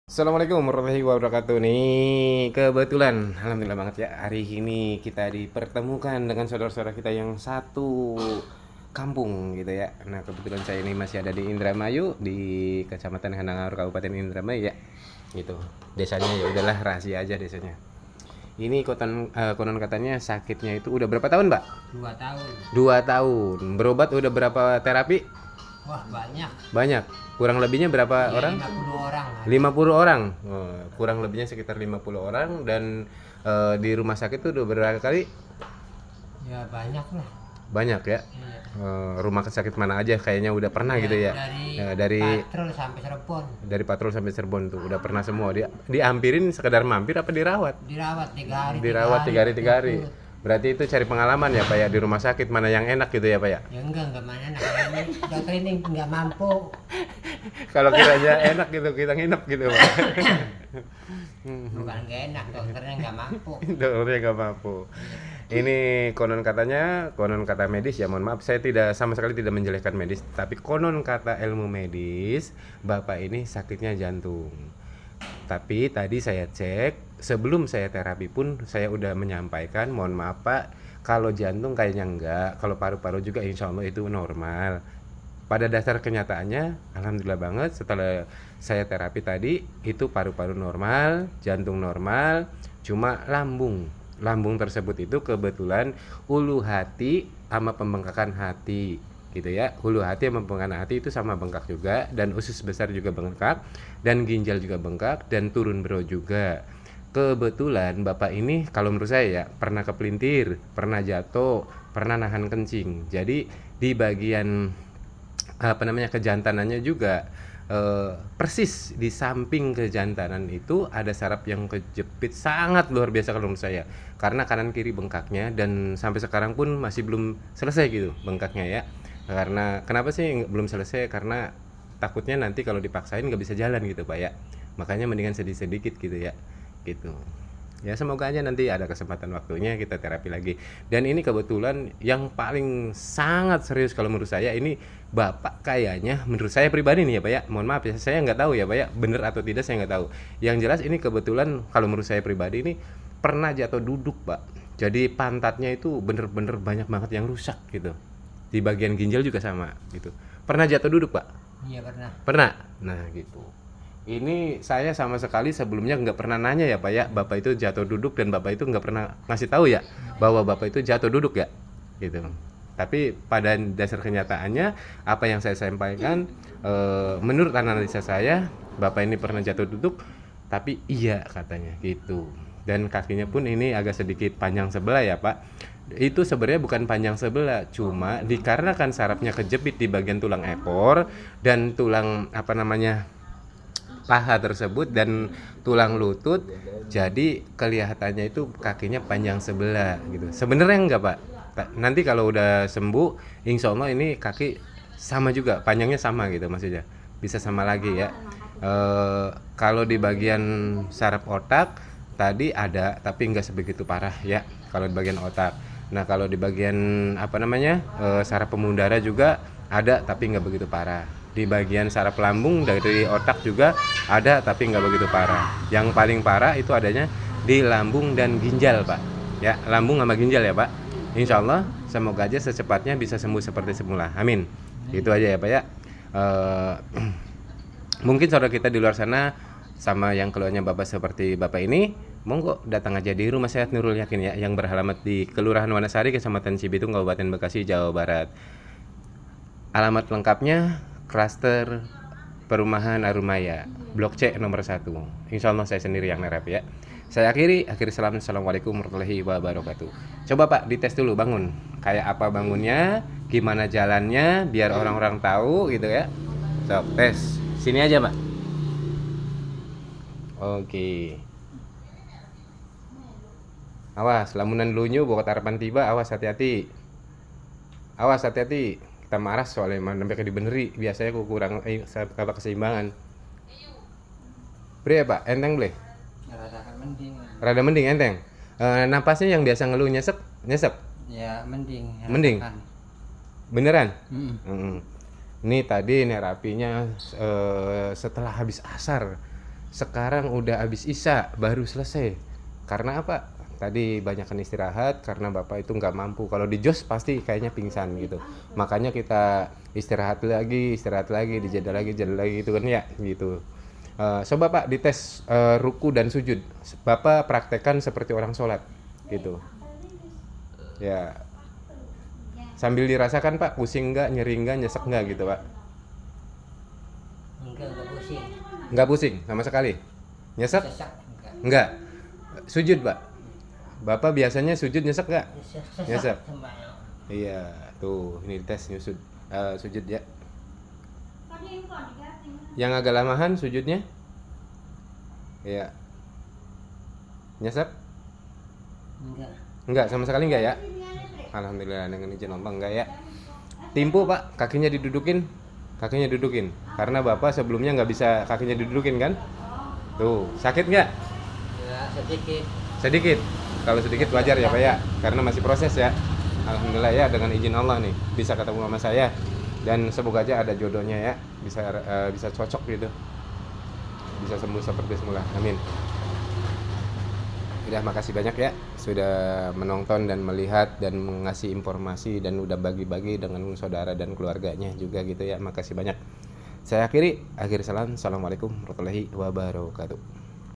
Assalamualaikum warahmatullahi wabarakatuh. Nih kebetulan, alhamdulillah banget ya, hari ini kita dipertemukan dengan saudara-saudara kita yang satu kampung gitu ya. Nah kebetulan saya ini masih ada di Indramayu, di Kecamatan Hanangaur, Kabupaten Indramayu ya. Gitu. Desanya ya udahlah, rahasia aja desanya. Ini konon katanya sakitnya itu udah berapa tahun, Mbak? 2 tahun. 2 tahun. Berobat udah berapa terapi? Wah, banyak. Banyak. Kurang lebihnya berapa Ya, orang? 50 orang. 50 orang. Kurang lebihnya sekitar 50 orang dan di rumah sakit tuh udah berapa kali? Ya, banyak lah. Banyak ya. Iya. Rumah sakit mana aja kayaknya udah pernah gitu ya. Dari Ya, Patrol sampai Cirebon. dari Patrol sampai Cirebon tuh udah pernah semua. Diampirin sekedar mampir apa dirawat? Dirawat 3 hari. Dirawat 3 hari. Betul. Berarti itu cari pengalaman ya Pak ya, di rumah sakit mana yang enak gitu ya Pak ya. Ya enggak mana enak. Ini dokter ini enggak mampu. Kalau kiranya enak gitu kita nginep gitu Pak. Bukan enggak enak, dokternya enggak mampu. Dokternya nggak mampu. Ini konon kata medis ya, mohon maaf saya tidak sama sekali tidak menjelekkan medis, tapi konon kata ilmu medis, Bapak ini sakitnya jantung. Tapi tadi saya cek, sebelum saya terapi pun saya udah menyampaikan, mohon maaf Pak, kalau jantung kayaknya enggak, kalau paru-paru juga insya Allah itu normal. Pada dasar kenyataannya, alhamdulillah banget setelah saya terapi tadi, itu paru-paru normal, jantung normal, cuma lambung tersebut itu kebetulan ulu hati sama pembengkakan hati gitu ya. Hulu hati sama pembengkakan hati itu sama bengkak juga, dan usus besar juga bengkak, dan ginjal juga bengkak, dan turun bro juga. Kebetulan bapak ini kalau menurut saya ya pernah kepelintir, pernah jatuh, pernah nahan kencing. Jadi di bagian kejantanannya juga persis di samping kejantanan itu ada saraf yang kejepit sangat luar biasa kalau menurut saya, karena kanan kiri bengkaknya, dan sampai sekarang pun masih belum selesai gitu bengkaknya ya. Karena kenapa sih belum selesai, karena takutnya nanti kalau dipaksain nggak bisa jalan gitu Pak ya, makanya mendingan sedikit gitu ya gitu. Ya semoga aja nanti ada kesempatan waktunya kita terapi lagi. Dan ini kebetulan yang paling sangat serius kalau menurut saya ini Bapak kayaknya, menurut saya pribadi nih ya Pak ya, mohon maaf ya saya nggak tahu ya Pak ya, bener atau tidak saya nggak tahu. Yang jelas ini kebetulan kalau menurut saya pribadi ini pernah jatuh duduk Pak. Jadi pantatnya itu bener-bener banyak banget yang rusak gitu. Di bagian ginjal juga sama gitu. Pernah jatuh duduk Pak? Iya, pernah. Pernah. Nah gitu. Ini saya sama sekali sebelumnya nggak pernah nanya ya Pak ya, Bapak itu jatuh duduk, dan Bapak itu nggak pernah ngasih tahu ya bahwa Bapak itu jatuh duduk ya, gitu. Tapi pada dasar kenyataannya apa yang saya sampaikan, menurut analisa saya, Bapak ini pernah jatuh duduk, tapi iya katanya gitu. Dan kakinya pun ini agak sedikit panjang sebelah ya Pak. Itu sebenarnya bukan panjang sebelah, cuma dikarenakan sarafnya kejepit di bagian tulang ekor dan tulang paha tersebut dan tulang lutut, jadi kelihatannya itu kakinya panjang sebelah gitu. Sebenarnya enggak Pak, nanti kalau udah sembuh insya Allah ini kaki sama juga, panjangnya sama gitu maksudnya, bisa sama lagi ya. Kalau di bagian saraf otak tadi ada tapi enggak sebegitu parah ya kalau di bagian otak. Nah kalau di bagian saraf pemudara juga ada tapi enggak begitu parah. Di bagian saraf lambung dari otak juga ada tapi nggak begitu parah. Yang paling parah itu adanya di lambung dan ginjal Pak ya, lambung sama ginjal ya Pak. Insya Allah semoga aja secepatnya bisa sembuh seperti semula, amin. Itu aja ya Pak ya. Mungkin saudara kita di luar sana sama yang keluarnya Bapak seperti Bapak ini, monggo datang aja di Rumah Sehat Nurul Yakin ya, yang beralamat di Kelurahan Wanasari, Kecamatan Cibitung, Kabupaten Bekasi, Jawa Barat. Alamat lengkapnya Klaster Perumahan Arumaya, Blok C nomor 1. Insya Allah saya sendiri yang nerapi ya. Saya akhiri salam. Assalamualaikum warahmatullahi wabarakatuh. Coba Pak dites dulu bangun. Kayak apa bangunnya, gimana jalannya, biar orang-orang tahu gitu ya. Sok tes. Sini aja Pak. Oke. Awas, lamunan lunyu bawa harapan tiba, awas hati-hati. Awas hati-hati. Kita marah soalnya sampai ke dibeneri, biasanya aku kurang keseimbangan. Bre ya Pak, enteng ble? Rasakan mending. Rada mending enteng. Napasnya yang biasa ngeluh nyesek. Ya, mending. Mending. Beneran? Mm-mm. Ini tadi nerapinya setelah habis asar. sekarang udah habis isya baru selesai. Karena apa? Tadi banyakan istirahat karena bapak itu nggak mampu. Kalau di jos pasti kayaknya pingsan gitu. Makanya kita istirahat lagi, dijeda lagi gitu kan ya gitu. Coba Pak dites ruku dan sujud. Bapak praktekkan seperti orang sholat gitu. Ya. Sambil dirasakan Pak, pusing nggak, nyeri nggak, nyesek nggak gitu Pak? Enggak pusing. Nggak pusing sama sekali. Nyesek? Sesak enggak. Nggak. Sujud Pak. Bapak biasanya sujud nyesek nggak? Sesak Nyesek. sembahyang. Iya, tuh ini tes sujud ya. Yang agak lamahan sujudnya? Iya. Nyesek? Enggak. Enggak, sama sekali enggak ya? Alhamdulillah dengan izin Allah enggak ya. Timpu Pak, kakinya didudukin. Karena Bapak sebelumnya nggak bisa kakinya didudukin kan? Tuh, sakit nggak? Ya sedikit. Sedikit. Kalau sedikit wajar ya Pak ya, karena masih proses ya. Alhamdulillah ya dengan izin Allah nih bisa ketemu sama saya dan semoga aja ada jodohnya ya, bisa cocok gitu. Bisa sembuh seperti semula. Amin. Udah makasih banyak ya sudah menonton dan melihat dan mengasih informasi dan udah bagi-bagi dengan saudara dan keluarganya juga gitu ya. Makasih banyak. Saya akhir salam. Assalamualaikum warahmatullahi wabarakatuh.